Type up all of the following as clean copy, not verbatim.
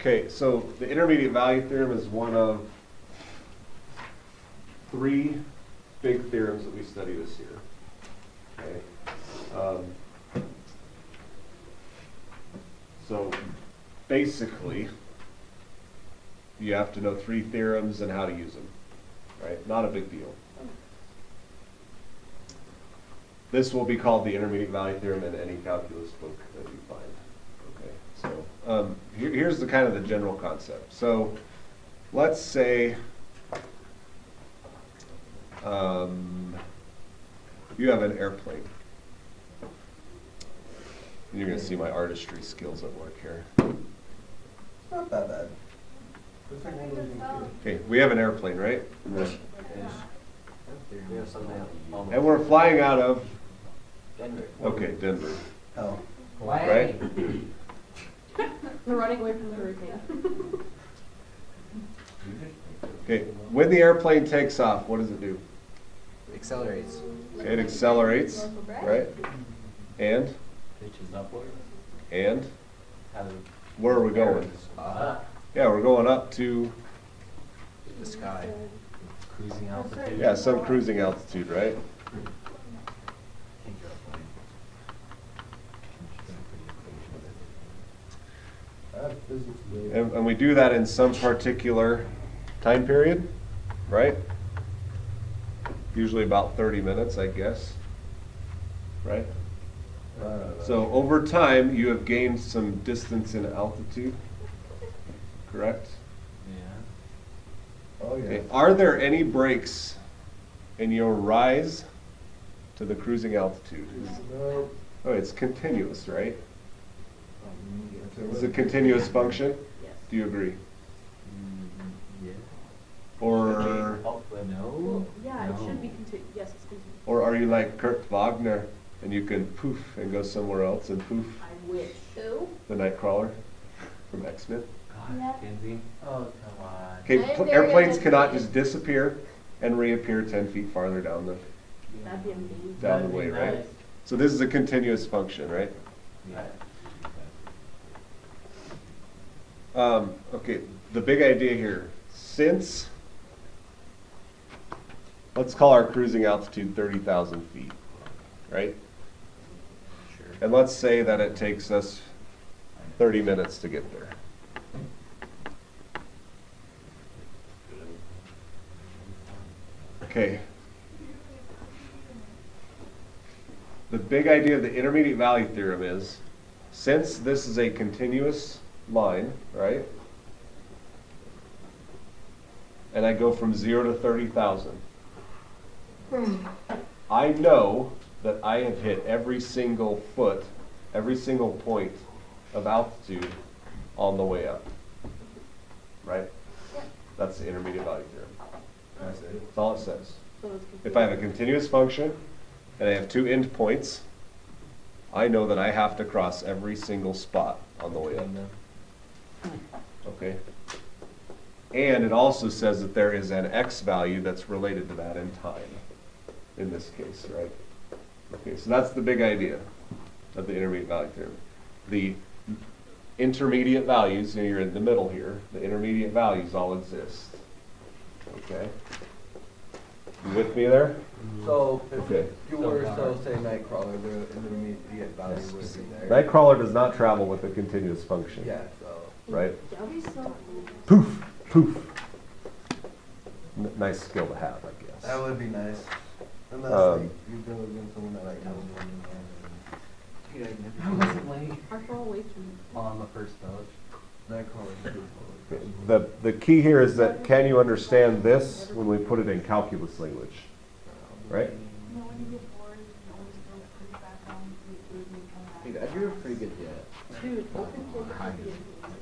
Okay, so the intermediate value theorem is one of 3 big theorems that we study this year. Okay. So basically, you have to know 3 theorems and how to use them, right? Not a big deal. This will be called the intermediate value theorem in any calculus book that you find. Okay, so here's the kind of the general concept. So let's say you have an airplane. And you're going to see my artistry skills at work here. Not that bad. Okay, we have an airplane, right? And we're flying out of Denver. Okay, Denver. Oh. Right? We're running away from the hurricane. Okay, when the airplane takes off, what does it do? Accelerates. Okay, it accelerates, right? And? Pitches upward. And? Where are we going? Yeah, we're going up to The sky. Cruising altitude. yeah, some cruising altitude, right? And we do that in some particular time period, right? Usually about 30 minutes, I guess, right? So over time, you have gained some distance in altitude, correct? Yeah. Oh, yeah. Okay. Are there any breaks in your rise to the cruising altitude? No. Oh, it's continuous, right? It's a continuous function? Yes. Do you agree? Yeah. Or No. Yeah, it should be continuous. Yes, it's continuous. or are you like Kurt Wagner and you can poof and go somewhere else and poof? I wish. Who? The Nightcrawler from X-Men. God, Kenzie. Oh, come on. Okay, I am very airplanes cannot uneducated. just disappear and reappear 10 feet farther down the That'd be amazing. down the way, right? So this is a continuous function, right? Yeah. Okay, the big idea here, since, let's call our cruising altitude 30,000 feet, right? Sure. And let's say that it takes us 30 minutes to get there. Okay. The big idea of the intermediate value theorem is, since this is a continuous line, right? And I go from 0 to 30,000. I know that I have hit every single foot, every single point of altitude on the way up. Right? That's the intermediate value theorem. That's it. That's all it says. So it's If I have a continuous function and I have 2 endpoints, I know that I have to cross every single spot on the way up. Okay? And it also says that there is an x value that's related to that in time, in this case, right? Okay, so that's the big idea of the intermediate value theorem. The intermediate values, you're in the middle here, the intermediate values all exist. Okay? You with me there? So, if Okay. you were to say Nightcrawler, the intermediate value would be there. Nightcrawler does not travel with a continuous function. Yeah, so. Right? That'd be so cool. Poof, poof. Nice skill to have, I guess. That would be nice. Unless like, you go against someone that like knows one Dude, I wasn't late How far away from on the first boat. Nightcrawler. The key here is that can you understand this when we put it in calculus language? Right? No, when you get bored, you can always go pretty back down to the and come back. Dude, I drew a pretty good jet. Dude, open floor.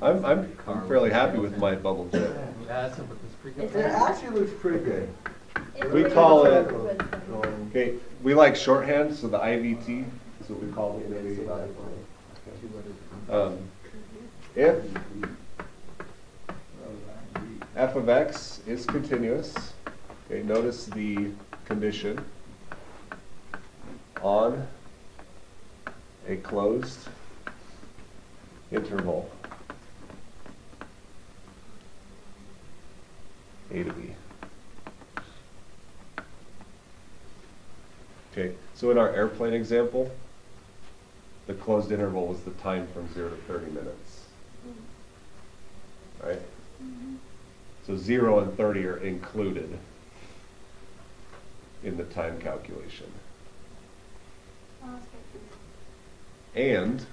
I'm fairly happy with my bubble jet. Yeah, that's pretty good. It actually looks pretty good. We call it, okay, we like shorthand, so the IVT is what we call the intermediate value. If f of x is continuous, okay, notice the condition on a closed interval. Okay, so in our airplane example, the closed interval was the time from 0 to 30 minutes. Right? So 0 and 30 are included in the time calculation. Oh, that's good. And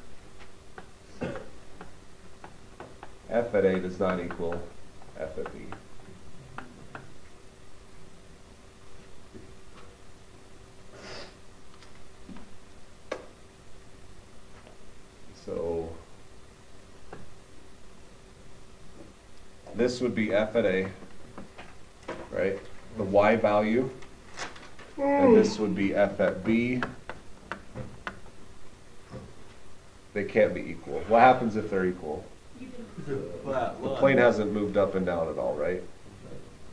f at A does not equal f at B. So this would be f at A, right? The y value. And this would be f at B. They can't be equal. What happens if they're equal? The plane hasn't moved up and down at all, right?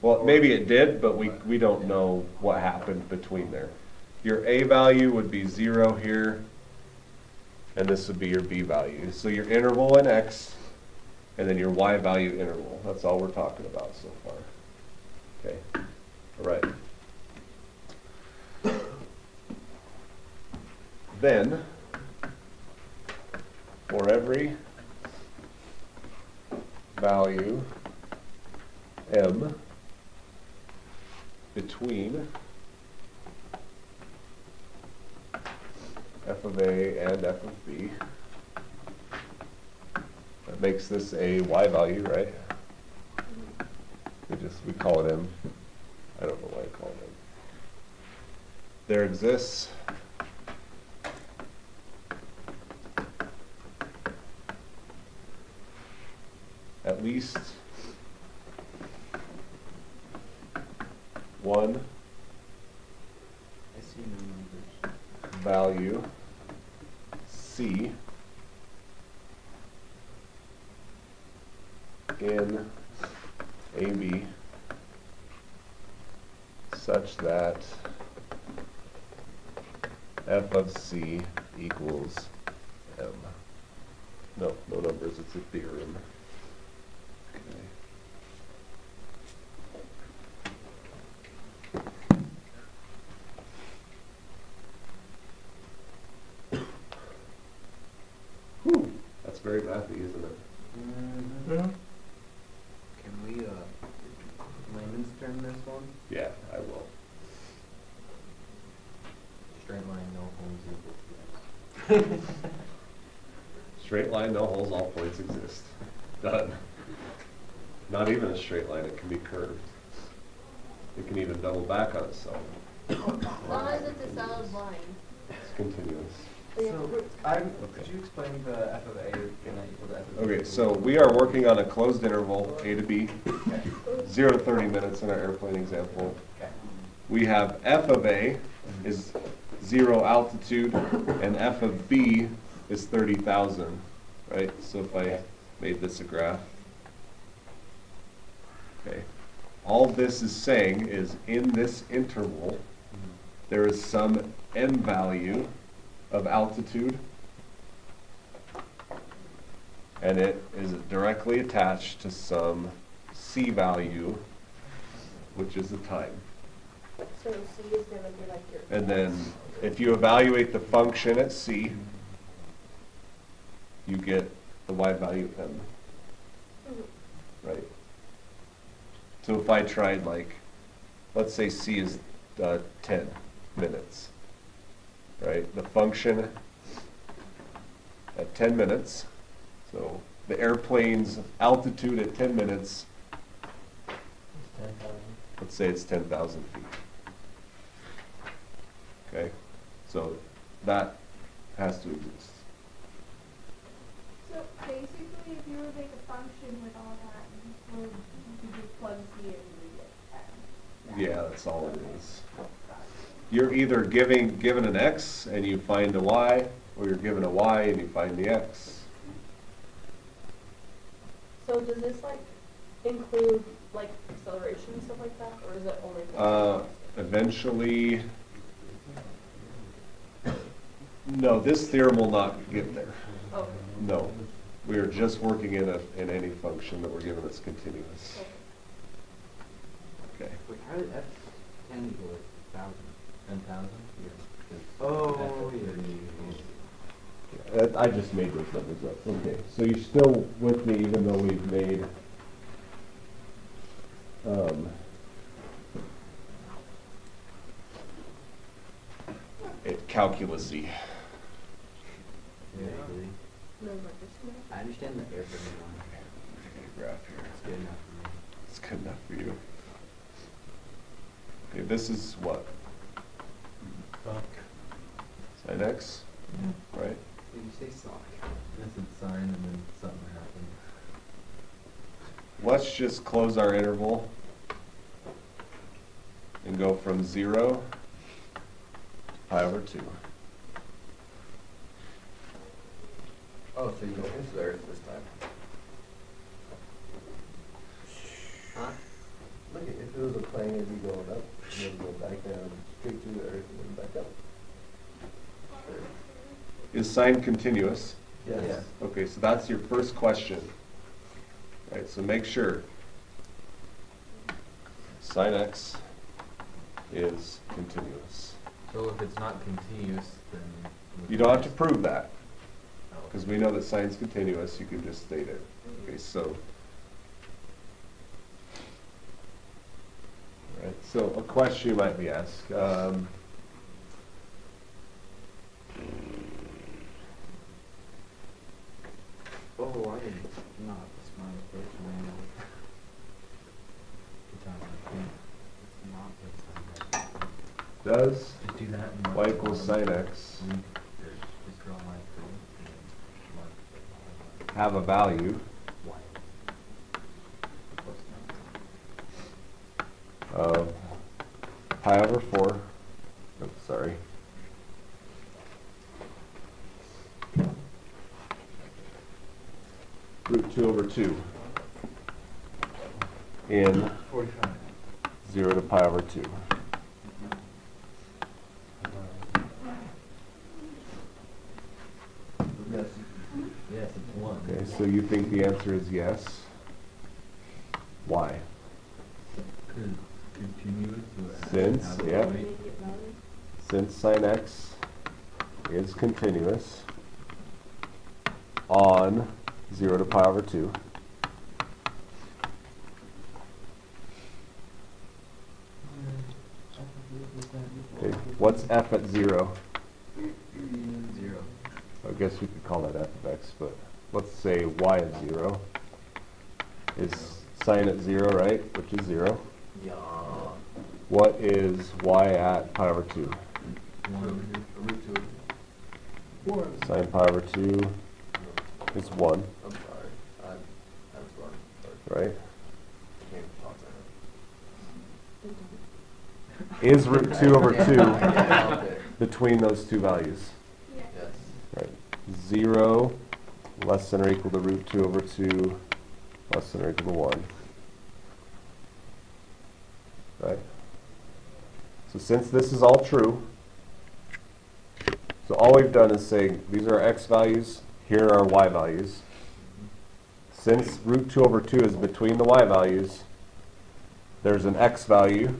Well, maybe it did, but we don't know what happened between there. Your A value would be 0 here, and this would be your B value. So your interval in X, and then your Y value interval. That's all we're talking about so far. Okay, all right. Then, for every value M between f of A and f of B, that makes this a y value, right? We call it M. I don't know why I call it M. There exists at least one I see no numbers. value C in AB such that f of C equals M. No numbers, it's a theorem. Whew, that's very mathy, isn't it? Can we, layman's term this one? Yeah, I will. Straight line, no holes equals yes. Straight line, no holes, all points exist. Done. Not even a straight line, it can be curved. It can even double back on itself. As long as it's a solid line. It's continuous. So, could you explain the f of A and that equal to f of B? Okay, so we are working on a closed interval, A to B, 0 to 30 minutes in our airplane example. Okay. We have f of A is 0 altitude, and f of B is 30,000, right? So if I made this a graph. Okay. All this is saying is in this interval, there is some m value of altitude, and it is directly attached to some c value, which is the time. So C is going to be like your. And then if you evaluate the function at c, you get the y value m, right? So if I tried, like, let's say c is 10 minutes, right? The function at 10 minutes, so the airplane's altitude at 10 minutes, let's say it's 10,000 feet. Okay, so that has to exist. So basically, if you were to make a function with all that, you could just plug C in and we get M. Yeah, that's all it is. You're either given an x and you find a y, or you're given a y and you find the x. So does this like include like acceleration and stuff like that, or is it only for Eventually, no, this theorem will not get there. Okay. No, we are just working in any function that we're given that's continuous. Okay. Wait, how did f 10 equal 1,000? 10,000? Oh, I just made those numbers up. Okay, so you're still with me even though we've made it calculus-y. Yeah. No, like this I understand the airframe one. Graph here. It's good enough for me. It's good enough for you. Okay, this is what? Sin x, right? Did you say sock? This is sign and then something happened. Let's just close our interval and go from 0 pi over 2. Oh, so you go into the earth this time. Huh? Look, if it was a plane, it'd be going up, and then go back down, straight to the earth, and then back up. Is sine continuous? Yes. Okay, so that's your first question. Right, so make sure sine x is continuous. So if it's not continuous, then... You don't have to prove that, because we know that sine's continuous, you can just state it. Okay, so, right, so a question you might be asked. Oh, I did not smart first manual. It's not the Does Just do that and y equals sine x Just draw a line through and mark have a value Y. of pi over 4, oh, sorry, root 2 over 2 in 45. 0 to pi over 2. Yes. Yes, it's 1. Okay, so you think the answer is yes? Why? Continuous. Since, yeah, immediate value. since sine x is continuous on 0 to pi over 2. Okay, what's f at 0? 0. I guess we could call that f of x, but let's say y at 0 is sine at 0, right? Which is 0. Yeah. What is y at pi over 2? Root 2. Sine pi over 2 is 1, I'm sorry. I'm sorry. right? Can't talk to her. Is root 2 over Yeah, 2 I can't help it. between those two values? Yes. Yes. Right. 0 less than or equal to root 2 over 2 less than or equal to 1. Right? So since this is all true, so all we've done is say these are our x values, here are our y values. Since root 2 over 2 is between the y values, there's an x value.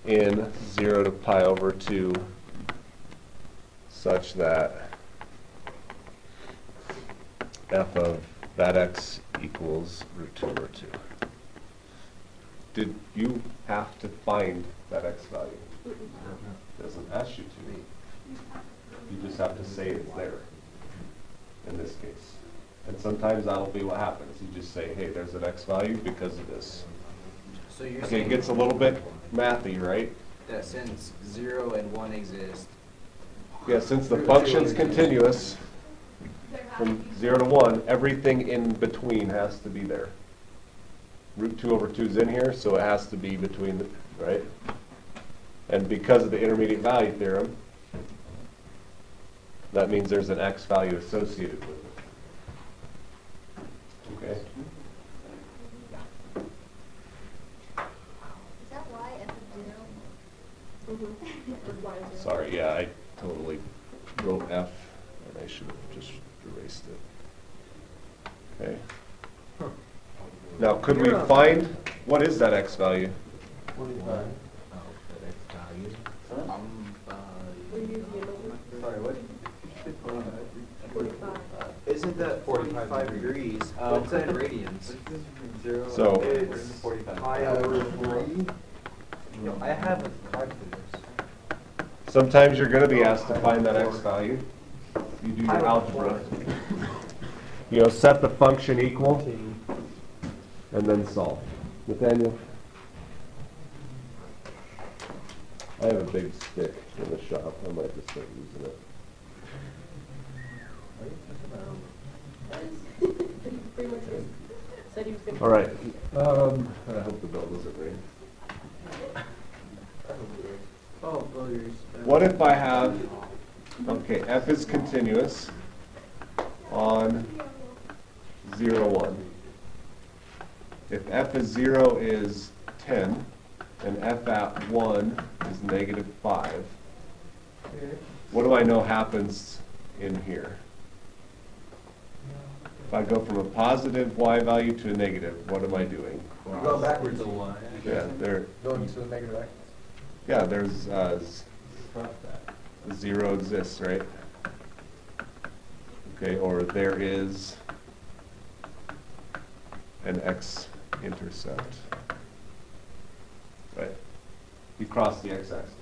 In 0 to pi over 2 such that f of that x equals root 2 over 2. Did you have to find that x value? Doesn't ask you to. You just have to say it's there in this case. And sometimes that'll be what happens. You just say, hey, there's an x value because of this. So you're Okay, saying it gets a little bit mathy, right? that since 0 and 1 exist, Yeah, since the Root 2 function's is- continuous There has to from be 0 to 1, everything in between has to be there. Root 2 over 2 is in here, so it has to be between the, right? And because of the intermediate value theorem, that means there's an x value associated with it. Okay? Is that why f of 0? Just Y is 0. Sorry, yeah, I totally wrote f and I should have just erased it. Okay. Now, could we find, what is that x value? 45. Oh, that X value. We're using it over Sorry, what? 45. Isn't that 45 degrees? What's that in radians? So- It's 45. Pi over 3. Yo, I have a calculator. Sometimes you're gonna be asked to find that x value. You do your algebra. You know, set the function equal, and then solve. Nathaniel? I have a big stick in the shop. I might just start using it. Pretty much just said he was gonna. All right. I hope the bell doesn't ring. Oh, well, you're. What if I have, okay, f is continuous on 0, 1. If f is 0 is 10, and f at 1 is -5, what do I know happens in here? If I go from a positive y value to a negative, what am I doing? You go backwards. Yeah, there. Going to the negative x. Yeah, there's 0 exists, right? Okay, or there is an x-intercept. Right? You cross the x-axis.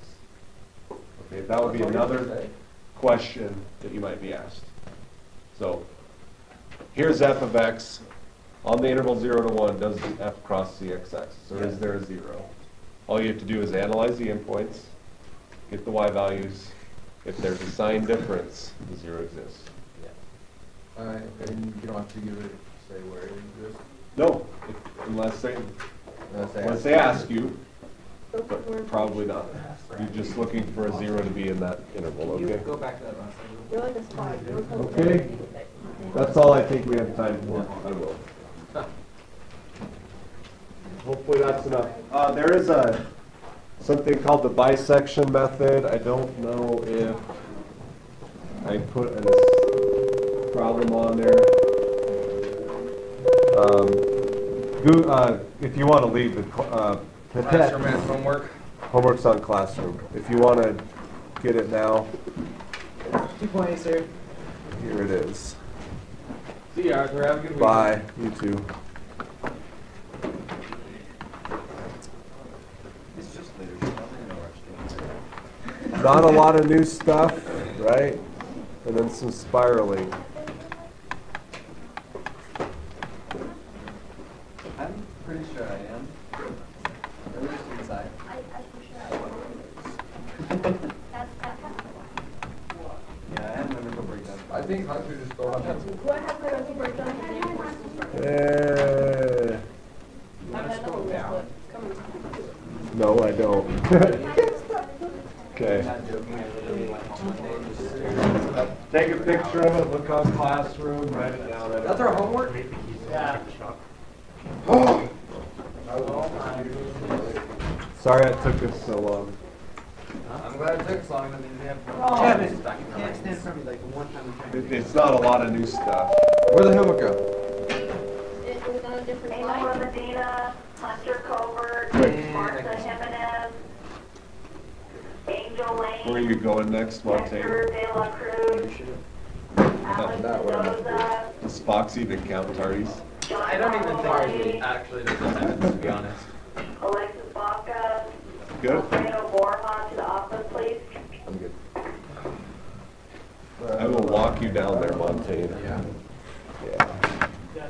Okay, that would be another question that you might be asked. So, here's f of x. On the interval 0 to 1, does the f cross the x-axis, or is there a 0? All you have to do is analyze the endpoints, get the y values. If there's a sign difference, the 0 exists. And you don't have to give it, say where it exists. No, unless they ask you, Don't put more but probably not. You're just looking for a 0 to be in that interval, You okay? go back to that last one. You're like a spy. You don't tell Okay. anything. That's all I think we have time for. I will. Hopefully that's enough. There is something called the bisection method. I don't know if I put a problem on there. If you want to leave the Classroom has homework. homework's on Classroom. If you want to get it now, 2 points, sir. here it is. See you, Arthur. Have a good week. Bye. You too. It's just leadership. Not a lot of new stuff, right? And then some spiraling. I'm pretty sure I am. At least inside. Yeah, I had my mental breakdown. I think Hunter just throw up. What has my mental breakdown? Eh, I've had another one, but it's coming. no, I don't. Okay. Not joking, I literally went home one day and just Take a picture of it, look on Classroom, write it down. That's our homework? Sorry it took us so long. I'm glad it took so long. That means we have. Kevin, you can't stand in front of me like one time. It's not a lot of new stuff. Where'd the homework go? It was on a different Ava slide. Medina, Hunter Covert, Wait. Martha Jimenez, Angel Where are Lane, you going next, Hector Montana? De La Cruz, Alex That one. Mendoza, Does Fox even count tardies? John I don't even think ours would Maloney, actually represent it, to be honest. Alexis Baca, Good? Alfredo Borja to the office, please. I'm good. I will walk you down there, Montana. Yeah. Yeah.